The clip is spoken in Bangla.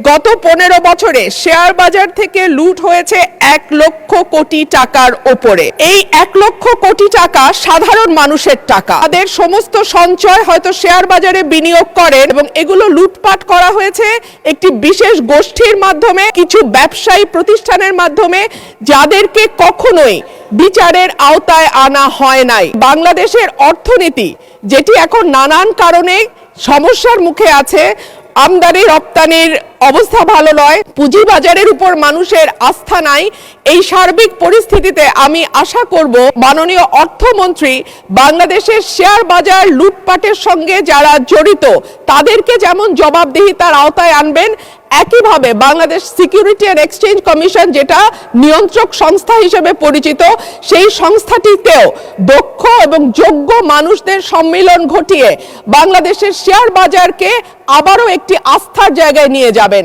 গত 15 বছরে শেয়ার বাজার থেকে লুট হয়েছে 1 লক্ষ কোটি টাকার ওপরে। এই 1 লক্ষ কোটি টাকা সাধারণ মানুষের টাকা। তাদের সমস্ত সঞ্চয় হয়তো শেয়ার বাজারে বিনিয়োগ করেন এবং এগুলো লুটপাট করা হয়েছে একটি বিশেষ গোষ্ঠীর মাধ্যমে, কিছু ব্যবসায়ী প্রতিষ্ঠানের মাধ্যমে, যাদেরকে কখনোই বিচারের আওতায় আনা হয় নাই। বাংলাদেশের অর্থনীতি যেটি এখন নানান কারণে সমস্যার মুখে আছে, আমদানি রপ্তানির অবস্থা ভালো নয়, পুঁজিবাজারের উপর মানুষের আস্থা নাই। এই সার্বিক পরিস্থিতিতে আমি আশা করব মাননীয় অর্থমন্ত্রী বাংলাদেশের শেয়ার বাজার লুটপাটের সঙ্গে যারা জড়িত তাদেরকে যেমন জবাবদিহিতার আওতায় আনবেন, একইভাবে Bangladesh security and exchange commission, যেটা নিয়ন্ত্রক সংস্থা হিসেবে পরিচিত, সেই সংস্থাটিতেও দক্ষ এবং যোগ্য মানুষদের সম্মিলন ঘটিয়ে বাংলাদেশের শেয়ার বাজারকে আবারও একটি আস্থার জায়গায় নিয়ে যাবে।